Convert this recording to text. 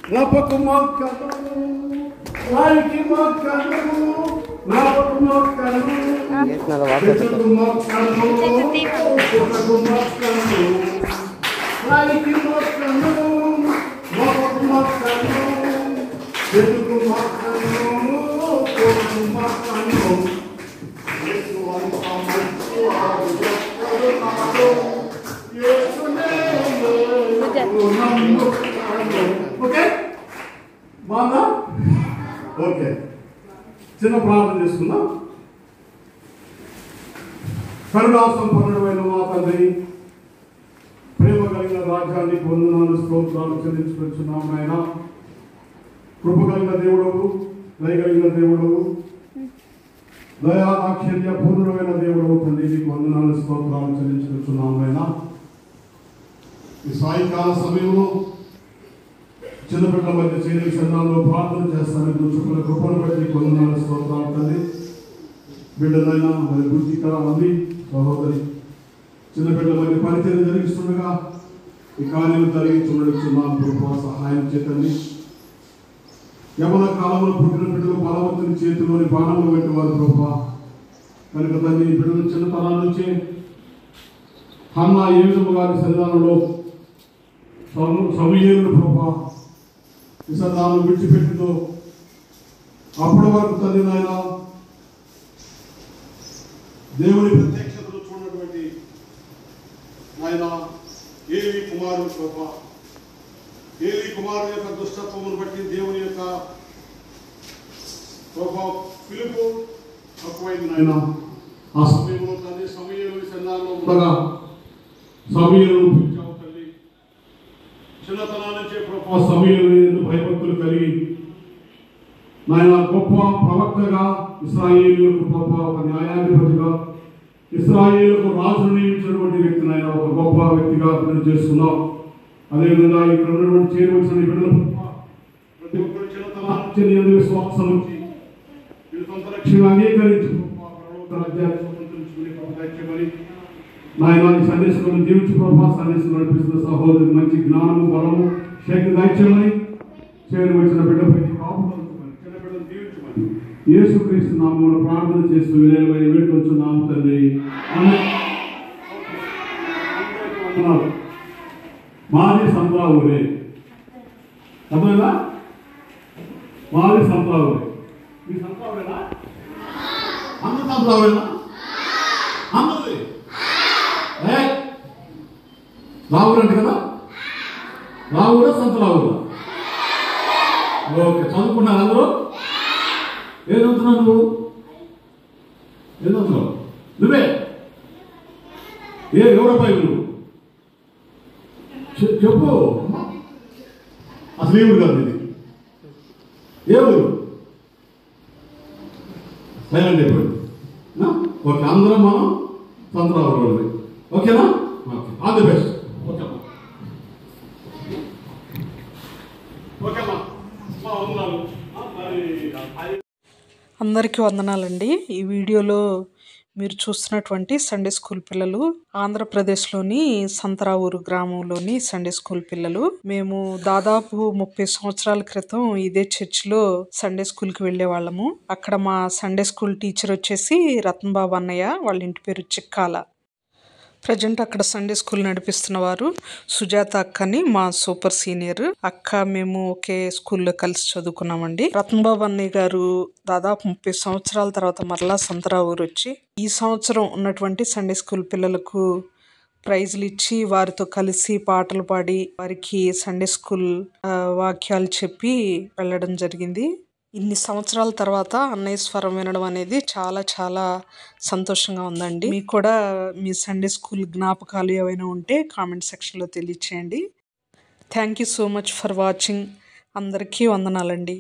Rapaku mokkanu, raiki mokkanu, rapaku mokkanu, rapaku mokkanu, rapaku mokkanu, raiki mokkanu, rapaku mokkanu, rapaku mokkanu, rapaku mokkanu. Yesu antamantu adukkadu nadu, Yesu name namu. Okay బాగా okay చిన్న ప్రార్థన చేసుకుందాం. కరుణా సంపన్నుడైన మా తండ్రి, ప్రేమ కలిగిన రాజ్యానికి వందనాలు స్తోత్రాలు చెల్లించుకొచ్చున్నాం నాయన. కృప కలిగిన దేవుడవు, దయ కలిగిన దేవుడవు, దయా దాక్షిణ్య పూర్ణుడైన దేవుడవు తండ్రి, నీకు వందనాలు స్తోత్రాలు చెల్లించుకొచ్చున్నాం నాయన. ఈ సాయంకాల సమయంలో చిన్నపిల్లల మధ్య చేరి చందాల్లో ప్రార్థన చేస్తాను. చుక్కల కృపను బట్టి వందనాలు స్తోత్రాలు తండ్రి. బిడ్డలైనా మరి బుద్ధిక అంది సహోదరి చిన్నపిల్లల మధ్య పరిచయం జరిగిస్తుండగా ఈ కార్యం జరిగించున్నాం. కృప సహాయం చేతండి. యవన కాలంలో పుట్టిన బిడ్డలు బలవంతుని చేతిలోని బాణములు పెట్టి వారు కృప కనుక తండ్రి బిడ్డలు చిన్నతనాల నుంచే హన్నా ఏ విధముగా శరీరాలలో సమూయేలును కృప విసర్దాలను విడిచిపెట్టిందో అప్పటి వరకు తండ్రి నాయన దేవుని ప్రత్యక్షతను చూడటువంటి ఆయన ఏలీ కుమారుడు కృప, ఏలీ కుమారుడు యొక్క దుష్టత్వమును బట్టి దేవుని యొక్క కృప పిలుపు తక్కువైంది నాయన. ఆ సమయంలో తండ్రి సమూయేలు విసర్దాలలో ఉండగా సమూయేలును పిలిచావు తల్లి. చిన్నతనాల నుంచే కృప సమూయేలు భయభక్తులు కలిగి నాయన గొప్ప ప్రవక్తగా, ఇశ్రాయేలులకు గొప్ప ఒక న్యాయాధిపతిగా, ఇశ్రాయేలుకు రాజును నియమించినటువంటి వ్యక్తిని ఆయన ఒక గొప్ప వ్యక్తిగా చేసుకున్నాం. అదేవిధంగా ఇక్కడ ఉన్నటువంటి చేరవలసిన బిడ్డల ప్రతి ఒక్కరు చిన్నతనాన్ని విశ్వాసం వచ్చి సొంత రక్షణ అంగీకరించి నాయన ఈ సందేశం దీవించి ప్రభావ సందేశం నడిపిస్తున్న సహోదరుడు మంచి జ్ఞానము, బలము, శక్తి దైత్యమని చేరవలసిన బిడ్డపై చిన్న బిడ్డను దీవించమని యేసుక్రీస్తు నామమున ప్రార్థన చేస్తూ వినయమని వేడుకొంచున్నాము తండ్రి. మాది సంతావులే అర్థమైందా? మాది సంతావులే. మీ సంతావులేనా? అందరు సంతావులేనా? అందరి రావురు అంటే కదా, రావురా సంత రావురా. ఓకే, చదువుకున్నారు అందరూ? ఏం చదువుతున్నావు నువ్వు? ఏం చదువుతున్నావు నువ్వే? ఎవరపై నువ్వు చెప్పు. అసలు ఏ ఊరు కాదు ఇది? ఏ ఊరు? సైలెంట్ అయిపోయింది. ఓకే, అందరం మనం సంతరావు. ఓకేనా? Okay, all the best. అందరికీ వందనాలండి. ఈ వీడియోలో మీరు చూస్తున్నటువంటి సండే స్కూల్ పిల్లలు ఆంధ్రప్రదేశ్లోని సంతరావూరు గ్రామంలోని సండే స్కూల్ పిల్లలు. మేము దాదాపు 30 సంవత్సరాల క్రితం ఇదే చర్చిలో సండే స్కూల్కి వెళ్ళే వాళ్ళము. అక్కడ మా సండే స్కూల్ టీచర్ వచ్చేసి రత్నబాబు అన్నయ్య, వాళ్ళ ఇంటి పేరు చిక్కాల. ప్రజెంట్ అక్కడ సండే స్కూల్ నడిపిస్తున్న వారు సుజాత అక్కని, మా సూపర్ సీనియర్ అక్క. మేము ఒకే స్కూల్లో కలిసి చదువుకున్నామండి. రత్నబాబు అన్నయ్య గారు దాదాపు 30 సంవత్సరాల తర్వాత మరలా సంతరావూరు వచ్చి ఈ సంవత్సరం ఉన్నటువంటి సండే స్కూల్ పిల్లలకు ప్రైజులు ఇచ్చి వారితో కలిసి పాటలు పాడి వారికి సండే స్కూల్ వాక్యాలు చెప్పి వెళ్ళడం జరిగింది. ఇన్ని సంవత్సరాల తర్వాత అన్నయ్య స్వరం వినడం అనేది చాలా చాలా సంతోషంగా ఉందండి. మీకు కూడా మీ సండే స్కూల్ జ్ఞాపకాలు ఏవైనా ఉంటే కామెంట్ సెక్షన్లో తెలియచేయండి. Thank you so much for watching. అందరికీ వందనాలండి.